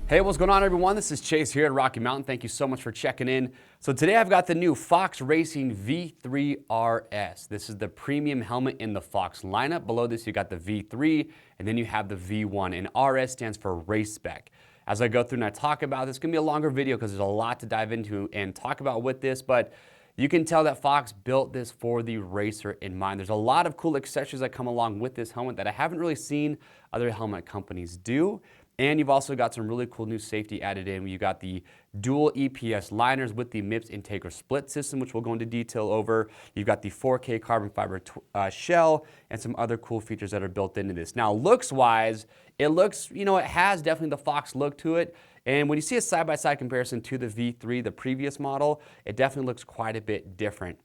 Hey, what's going on, everyone? This is Chase here at Rocky Mountain. Thank you so much for checking in. So today I've got the new Fox Racing V3 RS. This is the premium helmet in the Fox lineup. Below this, you got the V3, and then you have the V1, and RS stands for race spec. As I go through and I talk about this, it's going to be a longer video because there's a lot to dive into and talk about with this, but you can tell that Fox built this for the racer in mind. There's a lot of cool accessories that come along with this helmet that I haven't really seen other helmet companies do. And you've also got some really cool new safety added in. You got the dual EPS liners with the MIPS Integra Split system, which we'll go into detail over. You've got the 4K carbon fiber shell and some other cool features that are built into this. Now, looks-wise, it looks, it has definitely the Fox look to it. And when you see a side-by-side comparison to the V3, the previous model, it definitely looks quite a bit different.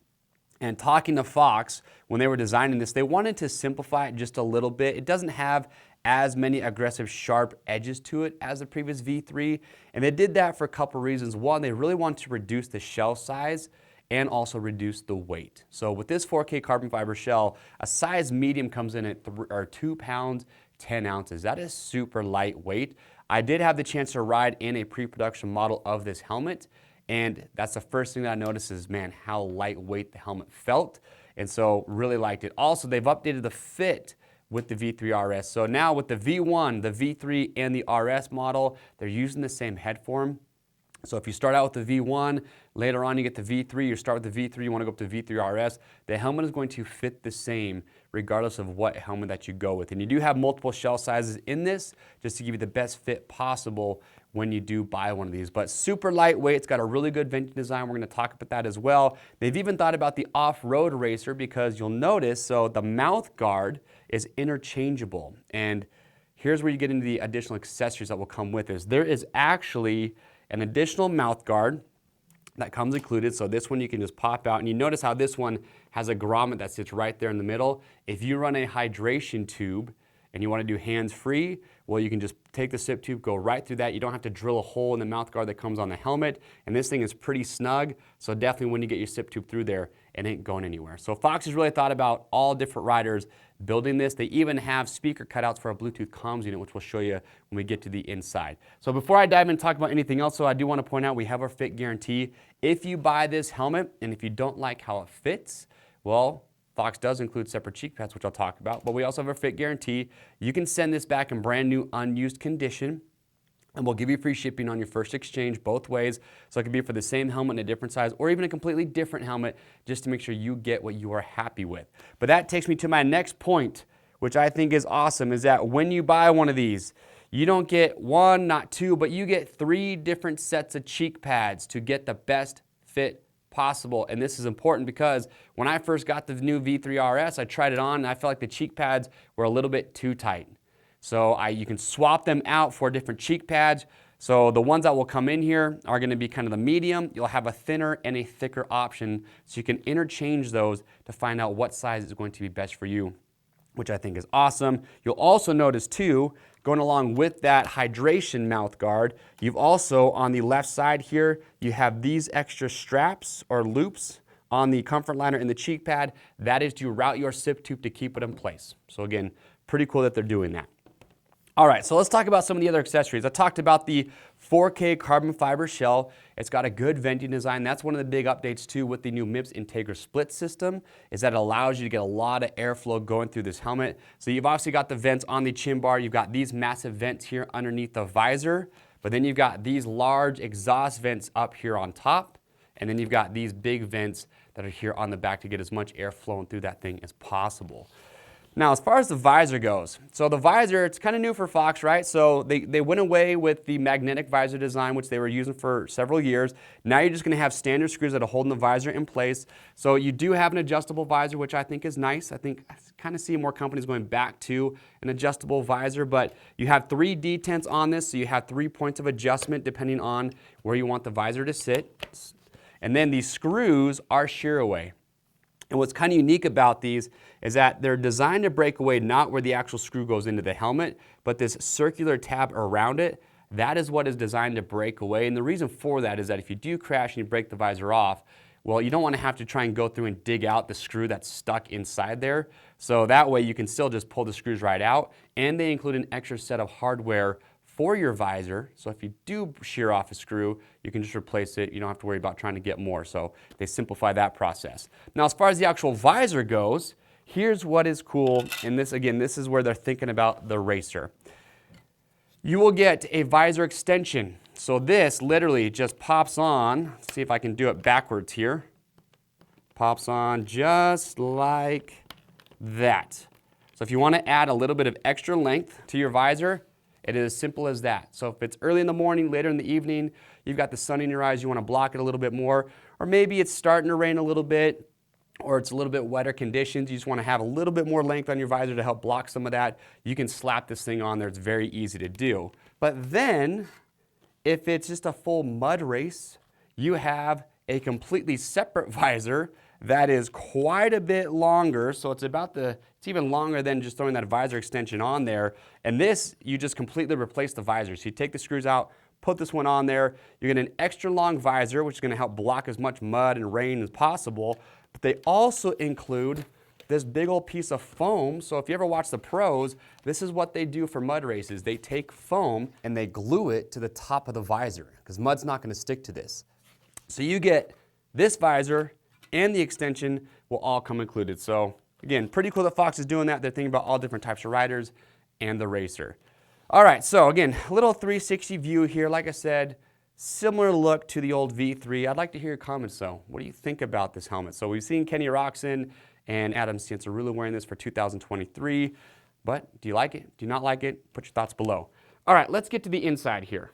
And talking to Fox, when they were designing this, they wanted to simplify it just a little bit. It doesn't have as many aggressive, sharp edges to it as the previous V3. And they did that for a couple reasons. One, they really wanted to reduce the shell size and also reduce the weight. So with this 4K carbon fiber shell, a size medium comes in at 2 pounds, 10 ounces. That is super lightweight. I did have the chance to ride in a pre-production model of this helmet, and that's the first thing that I noticed is, man, how lightweight the helmet felt. And so really liked it. Also, they've updated the fit with the V3 RS. So now with the V1, the V3, and the RS model, they're using the same head form. So if you start out with the V1, later on you get the V3, you start with the V3, you want to go up to V3 RS, the helmet is going to fit the same regardless of what helmet that you go with. And you do have multiple shell sizes in this just to give you the best fit possible when you do buy one of these. But super lightweight, it's got a really good venting design. We're going to talk about that as well. They've even thought about the off-road racer because you'll notice, so the mouth guard is interchangeable. And here's where you get into the additional accessories that will come with this. There is actually an additional mouth guard that comes included. So this one you can just pop out, and you notice how this one has a grommet that sits right there in the middle. If you run a hydration tube and you want to do hands-free, well, you can just take the sip tube, go right through that. You don't have to drill a hole in the mouth guard that comes on the helmet. And this thing is pretty snug, so definitely when you get your sip tube through there, it ain't going anywhere. So Fox has really thought about all different riders building this. They even have speaker cutouts for a Bluetooth comms unit, which we'll show you when we get to the inside. So before I dive in and talk about anything else, I do want to point out we have our fit guarantee. If you buy this helmet and if you don't like how it fits, well, Fox does include separate cheek pads, which I'll talk about, but we also have a fit guarantee. You can send this back in brand new, unused condition, and we'll give you free shipping on your first exchange both ways. So it could be for the same helmet in a different size or even a completely different helmet just to make sure you get what you are happy with. But that takes me to my next point, which I think is awesome, is that when you buy one of these, you don't get one, not two, but you get 3 different sets of cheek pads to get the best fit possible. And this is important because when I first got the new V3 RS, I tried it on and I felt like the cheek pads were a little bit too tight. So you can swap them out for different cheek pads. So the ones that will come in here are going to be kind of the medium. You'll have a thinner and a thicker option. So you can interchange those to find out what size is going to be best for you, which I think is awesome. You'll also notice too, going along with that hydration mouth guard, you've also on the left side here, you have these extra straps or loops on the comfort liner and the cheek pad. That is to route your sip tube to keep it in place. So again, pretty cool that they're doing that. All right, so let's talk about some of the other accessories. I talked about the 4K carbon fiber shell. It's got a good venting design. That's one of the big updates too with the new MIPS Integra Split system, is that it allows you to get a lot of airflow going through this helmet. So you've obviously got the vents on the chin bar. You've got these massive vents here underneath the visor, but then you've got these large exhaust vents up here on top, and then you've got these big vents that are here on the back to get as much air flowing through that thing as possible. Now, as far as the visor goes, so the visor, it's kind of new for Fox, right? So they went away with the magnetic visor design, which they were using for several years. Now you're just going to have standard screws that are holding the visor in place. So you do have an adjustable visor, which I think is nice. I kind of see more companies going back to an adjustable visor, but you have 3 detents on this, so you have 3 points of adjustment depending on where you want the visor to sit. And then these screws are shear away. And what's kind of unique about these is that they're designed to break away not where the actual screw goes into the helmet, but this circular tab around it. That is what is designed to break away. And the reason for that is that if you do crash and you break the visor off, well, you don't want to have to try and go through and dig out the screw that's stuck inside there. So that way you can still just pull the screws right out. And they include an extra set of hardware for your visor. So if you do shear off a screw, you can just replace it. You don't have to worry about trying to get more. So they simplify that process. Now, as far as the actual visor goes, here's what is cool. And this, again, this is where they're thinking about the racer. You will get a visor extension. So this literally just pops on. Let's see if I can do it backwards here. Pops on just like that. So if you want to add a little bit of extra length to your visor, it is as simple as that. So if it's early in the morning, later in the evening, you've got the sun in your eyes, you want to block it a little bit more, or maybe it's starting to rain a little bit, or it's a little bit wetter conditions, you just want to have a little bit more length on your visor to help block some of that, you can slap this thing on there. It's very easy to do. But then, if it's just a full mud race, you have a completely separate visor that is quite a bit longer. So it's even longer than just throwing that visor extension on there. And this, you just completely replace the visor. So you take the screws out, put this one on there. You're getting an extra long visor, which is going to help block as much mud and rain as possible. But they also include this big old piece of foam. So if you ever watch the pros, this is what they do for mud races. They take foam and they glue it to the top of the visor because mud's not going to stick to this. So you get this visor and the extension will all come included. So again, pretty cool that Fox is doing that. They're thinking about all different types of riders and the racer. All right, so again, a little 360 view here. Like I said, similar look to the old V3. I'd like to hear your comments though. What do you think about this helmet? So we've seen Kenny Roczen and Adam Stantz are really wearing this for 2023. But do you like it? Do you not like it? Put your thoughts below. All right, let's get to the inside here.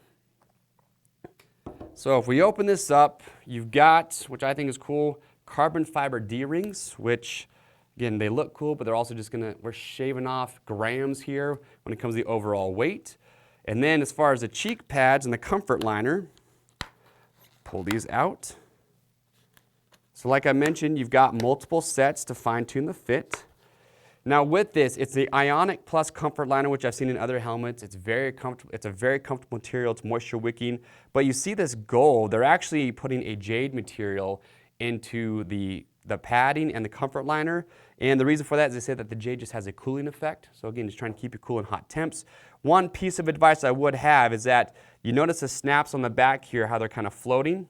So if we open this up, you've got, which I think is cool, carbon fiber D-rings, which again, they look cool, but they're also just we're shaving off grams here when it comes to the overall weight. And then as far as the cheek pads and the comfort liner, pull these out. So like I mentioned, you've got multiple sets to fine-tune the fit. Now with this, it's the Ionic Plus comfort liner, which I've seen in other helmets. It's very comfortable. It's a very comfortable material. It's moisture wicking. But you see this gold, they're actually putting a jade material into the padding and the comfort liner. And the reason for that is they say that the jade just has a cooling effect. So again, just trying to keep you cool in hot temps. One piece of advice I would have is that you notice the snaps on the back here, how they're kind of floating.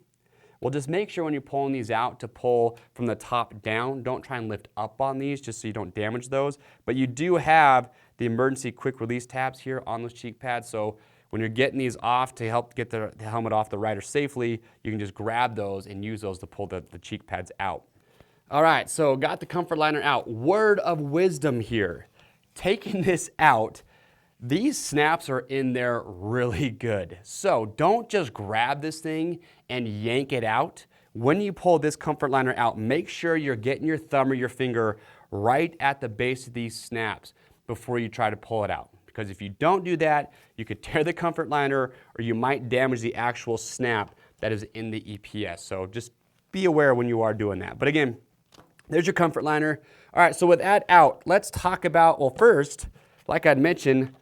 Well, just make sure when you're pulling these out to pull from the top down. Don't try and lift up on these just so you don't damage those. But you do have the emergency quick release tabs here on those cheek pads. So when you're getting these off to help get the helmet off the rider safely, you can just grab those and use those to pull the cheek pads out. All right, so got the comfort liner out. Word of wisdom here. Taking this out, these snaps are in there really good. So don't just grab this thing and yank it out. When you pull this comfort liner out, make sure you're getting your thumb or your finger right at the base of these snaps before you try to pull it out. Because if you don't do that, you could tear the comfort liner or you might damage the actual snap that is in the EPS. So just be aware when you are doing that. But again, there's your comfort liner. All right, so with that out, let's talk about, well, first, like I'd mentioned,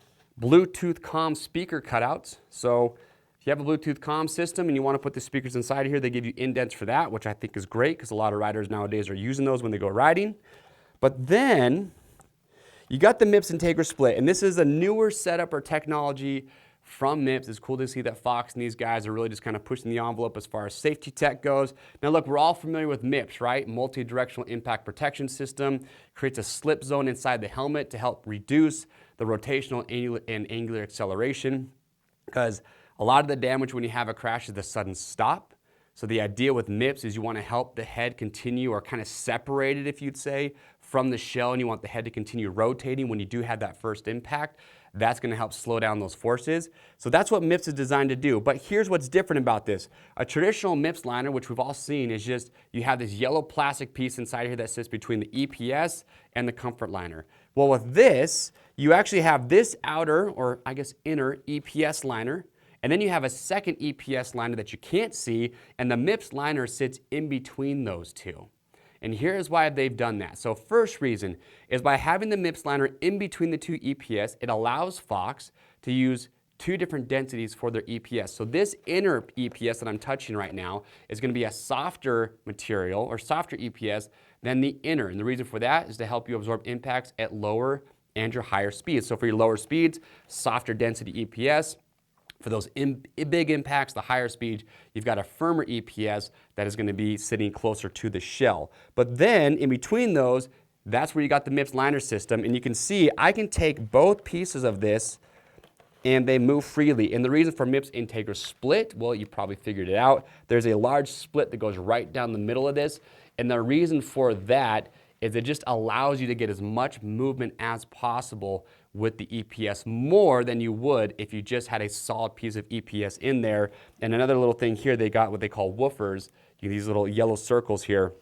Bluetooth comm speaker cutouts. So if you have a Bluetooth comm system and you want to put the speakers inside here, they give you indents for that, which I think is great because a lot of riders nowadays are using those when they go riding. But then you got the MIPS Integra Split, and this is a newer setup or technology from MIPS. It's cool to see that Fox and these guys are really just kind of pushing the envelope as far as safety tech goes. Now look, we're all familiar with MIPS, right? Multi-directional impact protection system. Creates a slip zone inside the helmet to help reduce the rotational and angular acceleration. Because a lot of the damage when you have a crash is the sudden stop. So the idea with MIPS is you want to help the head continue, or kind of separate it, if you'd say, from the shell, and you want the head to continue rotating when you do have that first impact. That's going to help slow down those forces. So that's what MIPS is designed to do. But here's what's different about this. A traditional MIPS liner, which we've all seen, is just you have this yellow plastic piece inside here that sits between the EPS and the comfort liner. Well, with this, you actually have this outer, or I guess inner, EPS liner, and then you have a second EPS liner that you can't see, and the MIPS liner sits in between those two. And here's why they've done that. So first reason is by having the MIPS liner in between the two EPS, it allows Fox to use two different densities for their EPS. So this inner EPS that I'm touching right now is going to be a softer material, or softer EPS, than the inner. And the reason for that is to help you absorb impacts at lower and your higher speeds. So for your lower speeds, softer density EPS. For those big impacts, the higher speed, you've got a firmer EPS that is going to be sitting closer to the shell. But then in between those, that's where you got the MIPS liner system. And you can see I can take both pieces of this and they move freely. And the reason for MIPS Integra Split, well, you probably figured it out. There's a large split that goes right down the middle of this. And the reason for that is it just allows you to get as much movement as possible with the EPS, more than you would if you just had a solid piece of EPS in there. And another little thing here, they got what they call woofers, these little yellow circles here.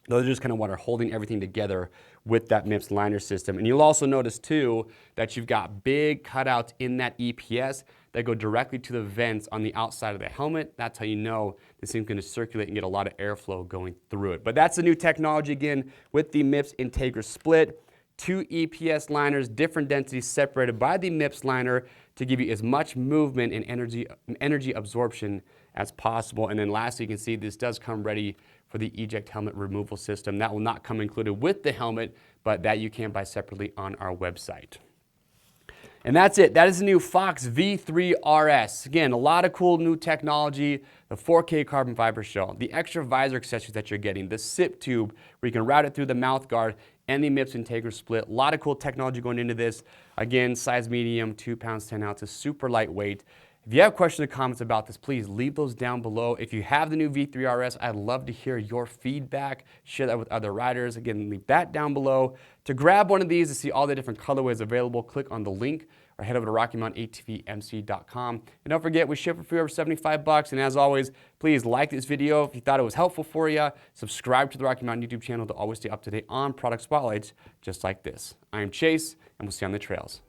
Those are just kind of what are holding everything together with that MIPS liner system. And you'll also notice too that you've got big cutouts in that EPS that go directly to the vents on the outside of the helmet. That's how you know this thing's going to circulate and get a lot of airflow going through it. But that's the new technology again with the MIPS Integra Split. 2 EPS liners, different densities separated by the MIPS liner to give you as much movement and energy absorption as possible. And then lastly, you can see this does come ready for the eject helmet removal system. That will not come included with the helmet, but that you can buy separately on our website. And that's it. That is the new Fox V3 RS. Again, a lot of cool new technology, the 4K carbon fiber shell, the extra visor accessories that you're getting, the SIP tube where you can route it through the mouth guard, and the MIPS Integra Split. A lot of cool technology going into this. Again, size medium, 2 pounds, 10 ounces, super lightweight. If you have questions or comments about this, please leave those down below. If you have the new V3 RS, I'd love to hear your feedback. Share that with other riders. Again, leave that down below. To grab one of these to see all the different colorways available, click on the link or head over to RockyMountainATVMC.com. And don't forget, we ship for free over 75 bucks. And as always, please like this video if you thought it was helpful for you. Subscribe to the Rocky Mountain YouTube channel to always stay up to date on product spotlights just like this. I am Chase, and we'll see you on the trails.